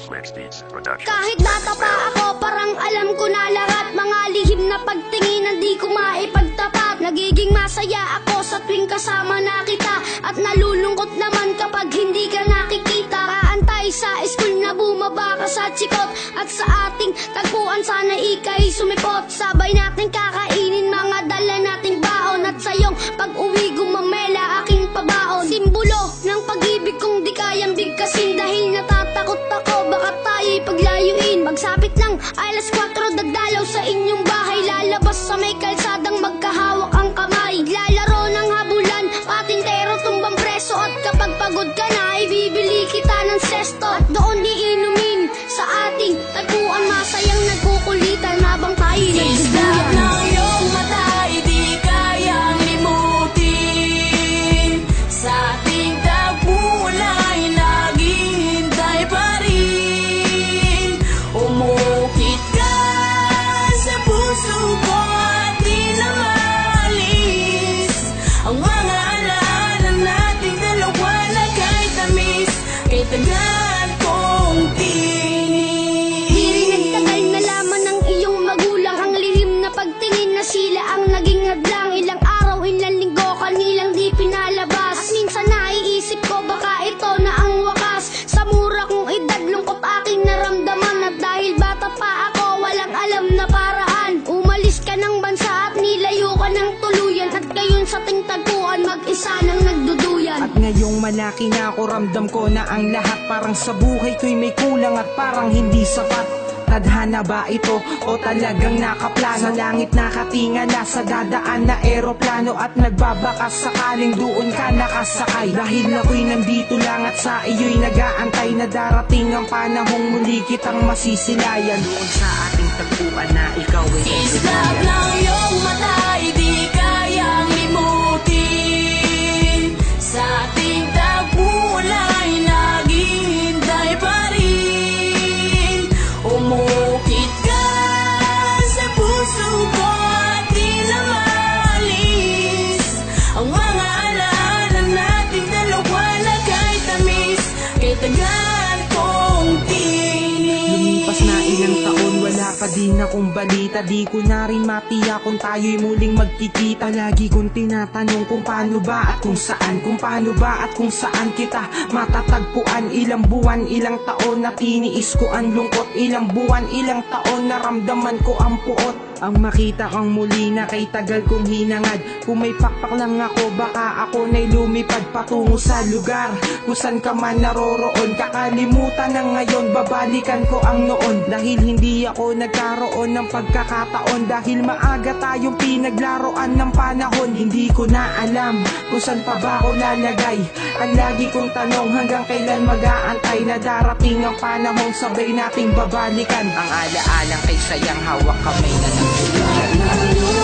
Kahit bata pa ako, parang alam ko na lahat. Mga lihim na pagtingin, di ko maipagtapat. Nagiging masaya ako sa tuwing kasama na kita, at nalulungkot naman kapag hindi ka nakikita. Kaantay sa school na bumaba ka sa chikot, at sa ating tagpuan sana ika'y sumipot. Sabay natin kakainin mga dala nating baon, at sa iyong pag-uwi gumamela aking pabaon. Simbolo ng pag-ibig kong di kayang bigkasin, dahil natatakot ako baka tayo'y paglayuin. Magsapit ng alas 4, dagdalaw sa inyong bahay, lalabas sa may kalsadang magkahawak ang kamay. Lalaro ng habulan, patintero tumbang preso, at kapag pagod ka na ibibili kita ng sesto. At doon iinumin sa ating tagpuan, masayang nagkukulitan habang tayo'y nagduduyan. Ng iyong mata ay di kayang limutin, sa ating tagpuan ay naghihintay pa rin. Umukit ka sa puso ko at di na maalis ang mga alaala nating dalawa na kahit tamis, kay tagal kong tinis. Di rin nagtagal na laman ng iyong magulang, ang lihim na pagtingin na sila ang naging hadlang. Ilang araw, ilang linggo, kanilang di pinalabas. At minsan naiisip ko baka ito na ang wakas. Sa mura kong edad, lungkot aking naramdaman, at dahil bata pa ako, walang alam na paraan. Umalis ka ng bansa at nilayo ka ng tuluyan, at ngayon sa ting tagpuan mag-isa nang nagduduyan. At ngayong malaki na ako, ramdam ko na ang lahat parang sa buhay ko'y may kulang at parang hindi sapat. Tadhana ba ito o talagang nakaplano? Sa langit nakatingala sa dadaan na eroplano, at nagbabakas sakaling doon ka nakasakay. Dahil ako'y nandito lang at sa iyo'y nag-aantay na darating ang panahong muli kitang masisilayan. Doon sa ating tagpuan na ikaw ay Islap ng iyong mata ay di kayang limutin, sa ating tagpuan ay naghihintay pa rin. Umukit ka sa puso ko at di na maalis ang mga alaala nating dalawa na kahit tamis, kay tagal kong tinis. Lumipas na ilang taon, wala pa din akong balita. Di ko na rin matiyak kung tayo'y muling magkikita. Lagi kong tinatanong kung paano ba at kung saan, kung paano ba at kung saan kita matatagpuan. Ilang buwan, ilang taon na tiniis ko ang lungkot. Ilang buwan, ilang taon naramdaman ko ang puot. Ang makita kang muli na kay tagal kong hinangad. Kung may pakpak lang ako, baka ako na'y lumipad patungo sa lugar kung saan ka man naroroon. Kakalimutan na ngayon, babalikan ko ang noon. Dahil hindi ako nagkaroon ng pagkakataon, dahil maaga tayong pinaglaruan ng panahon. Hindi ko na alam kung saan pa ba ako lalagay. Ang lagi kong tanong, hanggang kailan mag-aantay na darating ang panahong sabay nating babalikan ang alaalang kay sayang hawak kamay na nagtuluyan.